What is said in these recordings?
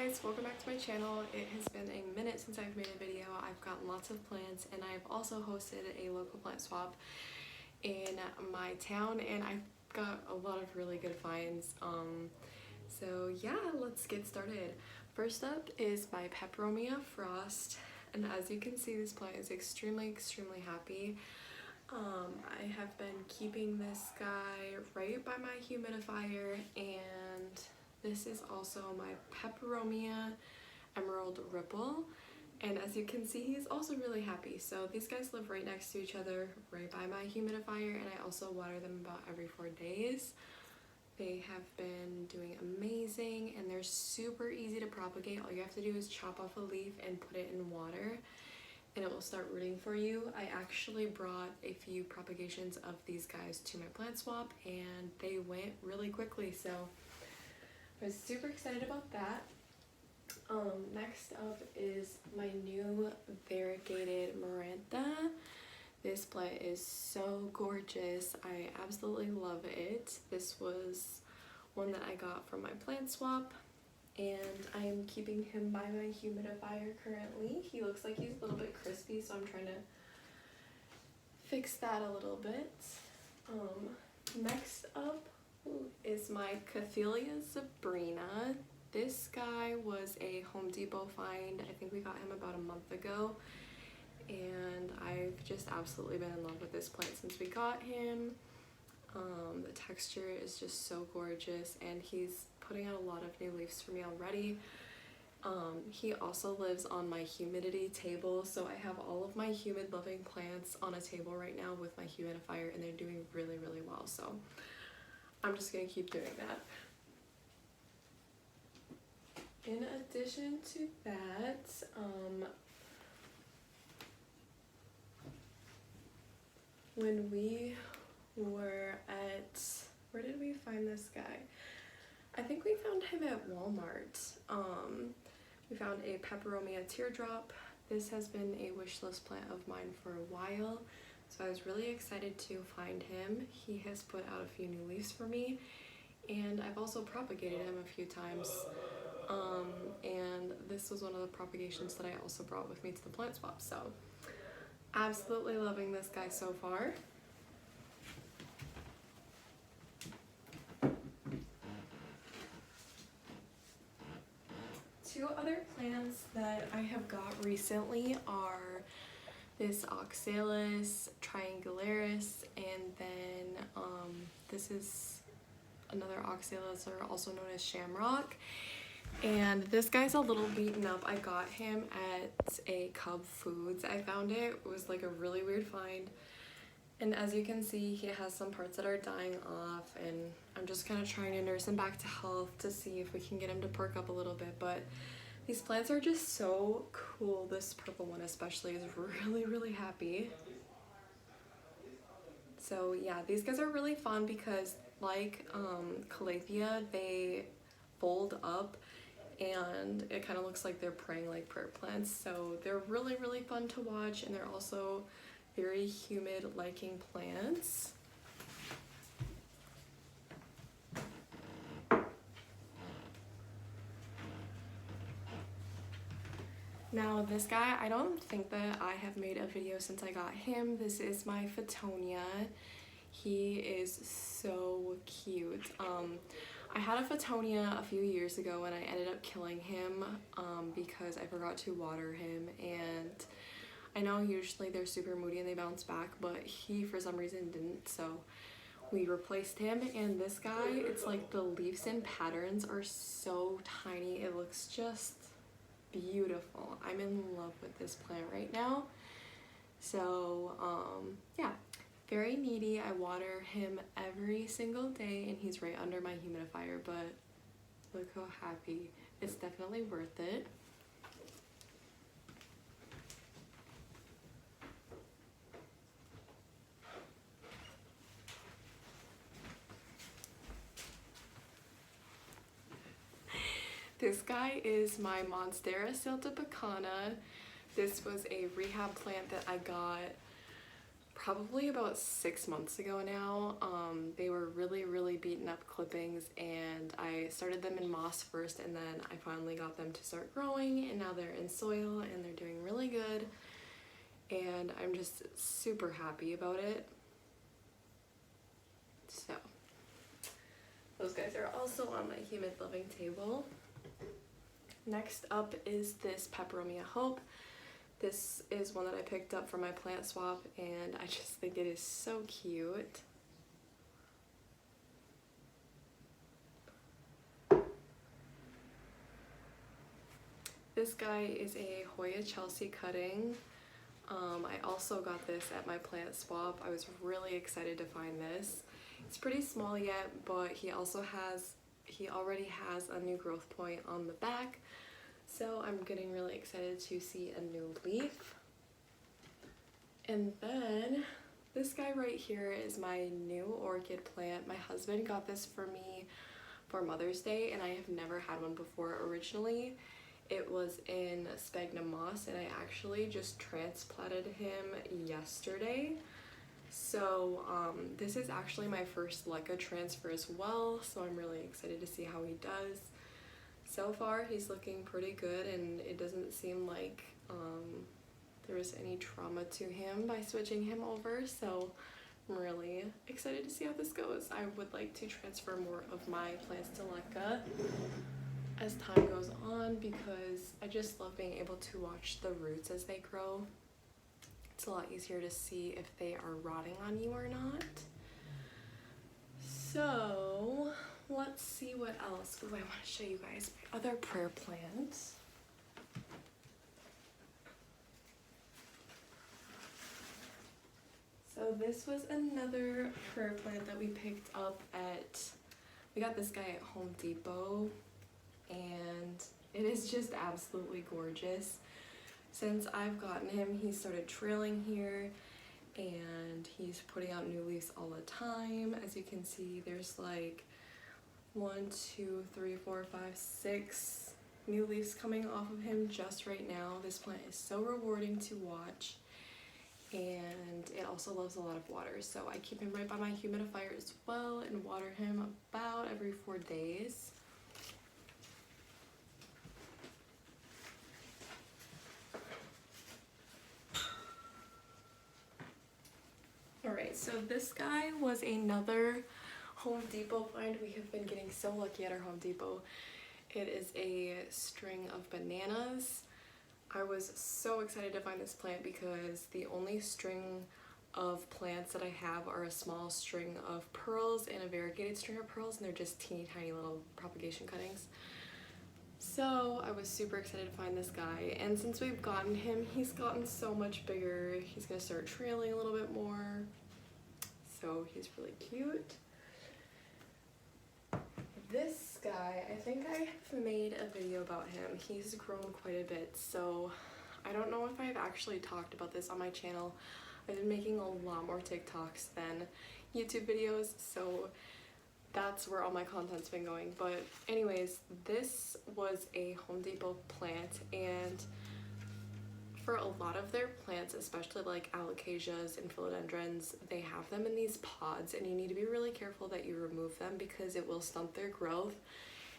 guys, welcome back to my channel. It has been a minute since I've made a video. I've gotten lots of plants and I've also hosted a local plant swap in my town and I've got a lot of really good finds. So yeah, let's get started. First up is my Peperomia Frost, and as you can see, this plant is extremely happy. I have been keeping this guy right by my humidifier, and this is also my Peperomia Emerald Ripple, and as you can see, he's also really happy. So these guys live right next to each other, right by my humidifier, and I also water them about every 4 days. They have been doing amazing, and they're super easy to propagate. All you have to do is chop off a leaf and put it in water, and it will start rooting for you. I actually brought a few propagations of these guys to my plant swap, and they went really quickly, so I was super excited about that. Next up is my new variegated Marantha. This plant is so gorgeous. I absolutely love it. This was one that I got from my plant swap, and I am keeping him by my humidifier currently. He looks like he's a little bit crispy, so I'm trying to fix that a little bit. Next up is my Cathelia Sabrina. This guy was a Home Depot find. I think we got him about a month ago, and I've just absolutely been in love with this plant since we got him. The texture is just so gorgeous, and he's putting out a lot of new leaves for me already. He also lives on my humidity table, so I have all of my humid loving plants on a table right now with my humidifier, and they're doing really well, so I'm just gonna keep doing that. In addition to that, when we were at, where did we find this guy? I think we found him at Walmart. We found a Peperomia Teardrop. This has been a wish list plant of mine for a while, so I was really excited to find him. He has put out a few new leaves for me, and I've also propagated him a few times. And this was one of the propagations that I also brought with me to the plant swap, so absolutely loving this guy so far. Two other plants that I have got recently are this Oxalis triangularis, and then this is another Oxalis, or also known as Shamrock. And this guy's a little beaten up. I got him at a Cub Foods. I found it. It was like a really weird find. And as you can see, he has some parts that are dying off, and I'm just kind of trying to nurse him back to health to see if we can get him to perk up a little bit. But these plants are just so cool. This purple one especially is really happy. So yeah, these guys are really fun because, like Calathea, they fold up and it kind of looks like they're praying like prayer plants. So they're really fun to watch, and they're also very humid liking plants. Now this guy, I don't think that I have made a video since I got him. This is my Fittonia. He is so cute. I had a Fittonia a few years ago and I ended up killing him because I forgot to water him, and I know usually they're super moody and they bounce back, but he for some reason didn't, so we replaced him. And this guy, it's like the leaves and patterns are so tiny. It looks just beautiful. I'm in love with this plant right now. So yeah, very needy. I water him every single day, and he's right under my humidifier, but look how happy. It's definitely worth it. This guy is my Monstera siltepecana. This was a rehab plant that I got probably about 6 months ago now. They were really beaten up clippings, and I started them in moss first, and then I finally got them to start growing, and now they're in soil and they're doing really good, and I'm just super happy about it. So those guys are also on my humid living table. Next up is this Peperomia Hope. This is one that I picked up from my plant swap, and I just think it is so cute. This guy is a Hoya Chelsea cutting. I also got this at my plant swap. I was really excited to find this. It's pretty small yet, but he already has a new growth point on the back. So I'm getting really excited to see a new leaf. And then this guy right here is my new orchid plant. My husband got this for me for Mother's Day, and I have never had one before. Originally, it was in sphagnum moss, and I actually just transplanted him yesterday. So this is actually my first LECA transfer as well, so I'm really excited to see how he does. So far, he's looking pretty good, and it doesn't seem like there was any trauma to him by switching him over, so I'm really excited to see how this goes. I would like to transfer more of my plants to LECA as time goes on, because I just love being able to watch the roots as they grow. It's a lot easier to see if they are rotting on you or not. So let's see what else. Ooh, I want to show you guys my other prayer plants. So this was another prayer plant that we picked up we got this guy at Home Depot, and it is just absolutely gorgeous. Since I've gotten him, he started trailing here, and he's putting out new leaves all the time. As you can see, there's like 1, 2, 3, 4, 5, 6 new leaves coming off of him just right now. This plant is so rewarding to watch, and it also loves a lot of water. So I keep him right by my humidifier as well and water him about every 4 days. Alright, so this guy was another Home Depot find. We have been getting so lucky at our Home Depot. It is a string of bananas. I was so excited to find this plant because the only string of plants that I have are a small string of pearls and a variegated string of pearls, and they're just teeny tiny little propagation cuttings. So I was super excited to find this guy, and since we've gotten him, he's gotten so much bigger. He's gonna start trailing a little bit more, so he's really cute. This guy, I think I have made a video about him. He's grown quite a bit, so I don't know if I've actually talked about this on my channel. I've been making a lot more TikToks than YouTube videos, so that's where all my content's been going. But anyways, this was a Home Depot plant, and for a lot of their plants, especially like alocasias and philodendrons, they have them in these pods, and you need to be really careful that you remove them because it will stunt their growth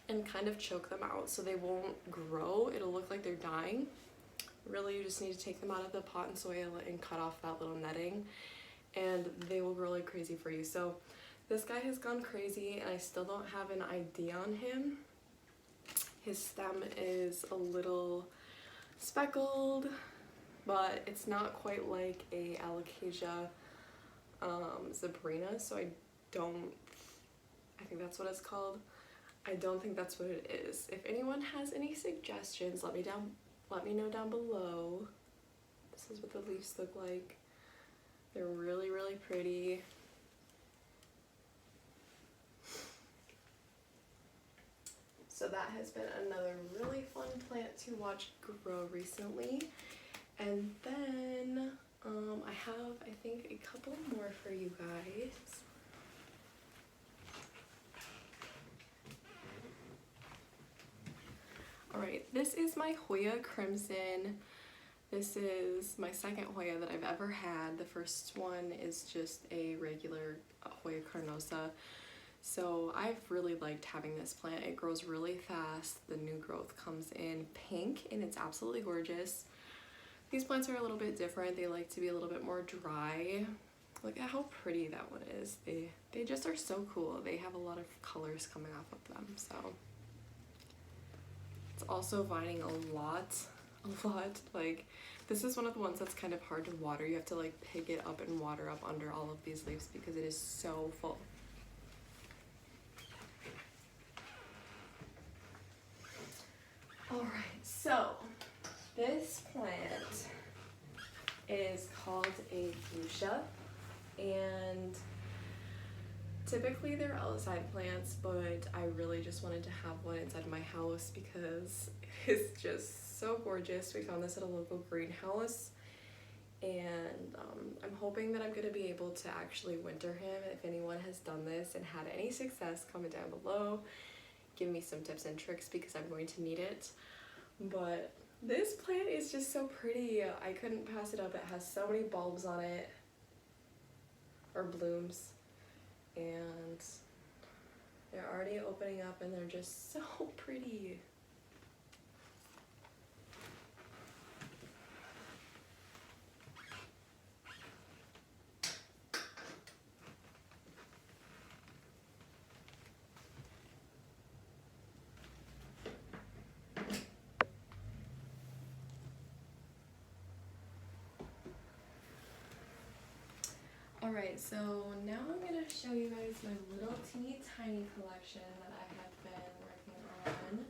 and kind of choke them out, so they won't grow. It'll look like they're dying. Really, you just need to take them out of the pot and soil and cut off that little netting, and they will grow like crazy for you. So this guy has gone crazy, and I still don't have an ID on him. His stem is a little speckled, but it's not quite like a alocasia zebrina, so I think that's what it's called. I don't think that's what it is. If anyone has any suggestions, let me know down below. This is what the leaves look like. They're really pretty. So that has been another really fun plant to watch grow recently. And then I have, I think, a couple more for you guys. Alright, this is my Hoya Crimson. This is my second Hoya that I've ever had. The first one is just a regular Hoya carnosa. So I've really liked having this plant. It grows really fast. The new growth comes in pink and it's absolutely gorgeous. These plants are a little bit different. They like to be a little bit more dry. Look at how pretty that one is. They just are so cool. They have a lot of colors coming off of them. So it's also vining a lot. Like, this is one of the ones that's kind of hard to water. You have to like pick it up and water up under all of these leaves because it is so full. All right, so this plant is called a fuchsia, and typically they're outside plants, but I really just wanted to have one inside my house because it's just so gorgeous. We found this at a local greenhouse, and I'm hoping that I'm going to be able to actually winter him. If anyone has done this and had any success, comment down below. Give me some tips and tricks because I'm going to need it. But this plant is just so pretty. I couldn't pass it up. It has so many bulbs on it, or blooms, and they're already opening up and they're just so pretty. Alright, so now I'm going to show you guys my little teeny tiny collection that I have been working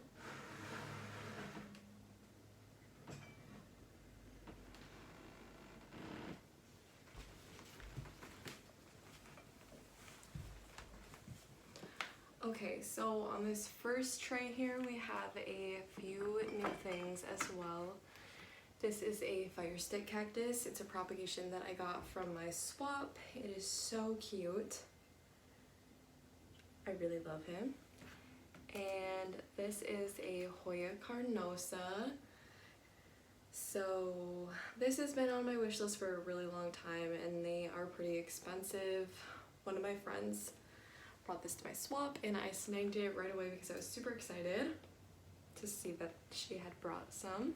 on. Okay, so on this first tray here we have a few new things as well. This is a fire stick cactus. It's a propagation that I got from my swap. It is so cute. I really love him. And this is a Hoya carnosa. So this has been on my wish list for a really long time and they are pretty expensive. One of my friends brought this to my swap and I snagged it right away because I was super excited to see that she had brought some.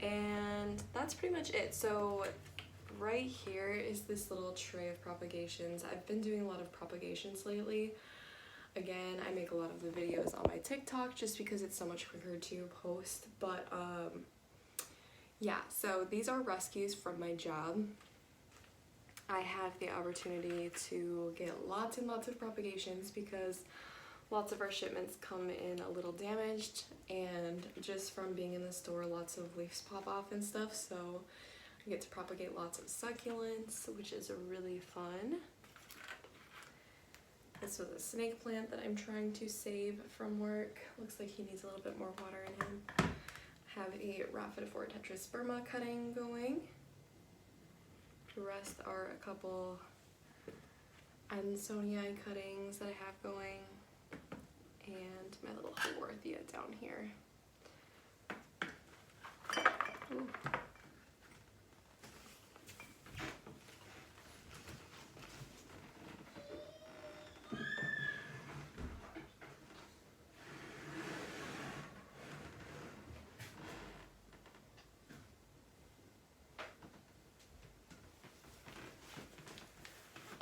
And that's pretty much it. So right here is this little tray of propagations. I've been doing a lot of propagations lately. Again, I make a lot of the videos on my TikTok just because it's so much quicker to post. But yeah, so these are rescues from my job. I have the opportunity to get lots and lots of propagations because lots of our shipments come in a little damaged, and just from being in the store lots of leaves pop off and stuff, so I get to propagate lots of succulents, which is really fun. This was a snake plant that I'm trying to save from work. Looks like he needs a little bit more water in him. I have a Rhaphidophora tetrasperma cutting going. The rest are a couple Ansonii cuttings that I have going, and my little Haworthia down here. Ooh.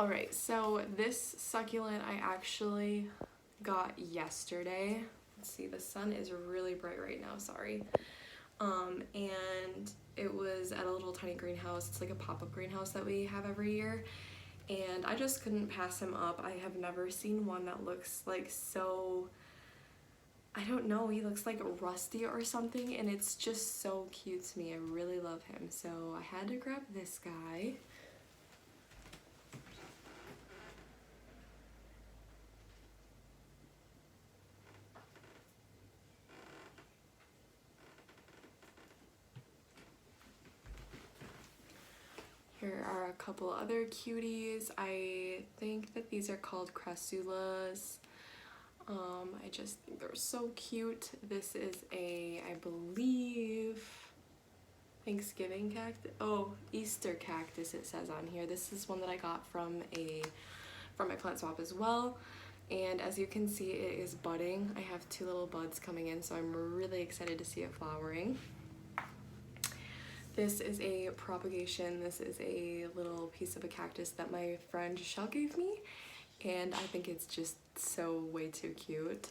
Alright, so this succulent I actually got yesterday. Let's see, the sun is really bright right now, sorry. And it was at a little tiny greenhouse. It's like a pop-up greenhouse that we have every year. And I just couldn't pass him up. I have never seen one that looks like so, I don't know, he looks like rusty or something, and it's just so cute to me. I really love him. So I had to grab this guy. Here are a couple other cuties. I think that these are called crassulas. I just think they're so cute. This is a, I believe, Thanksgiving cactus. Oh, Easter cactus it says on here. This is one that I got from my plant swap as well. And as you can see, it is budding. I have 2 little buds coming in, so I'm really excited to see it flowering. This is a propagation. This is a little piece of a cactus that my friend Shell gave me, and I think it's just so way too cute.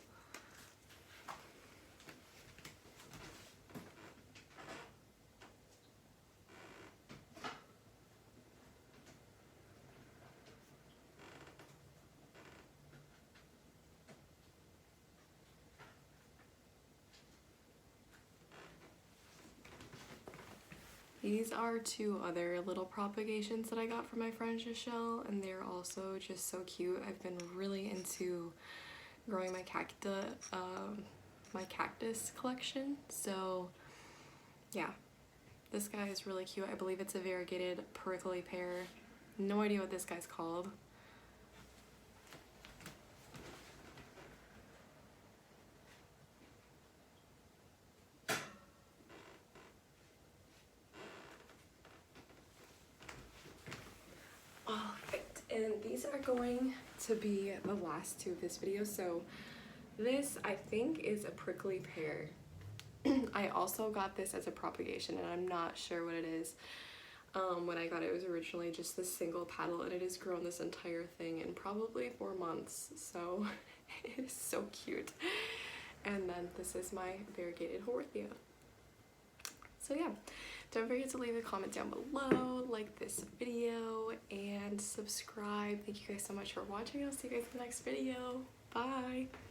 These are 2 other little propagations that I got from my friend Shell, and they're also just so cute. I've been really into growing my cactus collection, so yeah, this guy is really cute. I believe it's a variegated prickly pear. No idea what this guy's called. And these are going to be the last 2 of this video. So this, I think, is a prickly pear. I also got this as a propagation, and I'm not sure what it is. When I got it, it was originally just this single petal, and it has grown this entire thing in probably 4 months. So it is so cute. And then this is my variegated Haworthia. So yeah, don't forget to leave a comment down below, like this video, and subscribe. Thank you guys so much for watching. I'll see you guys in the next video. Bye!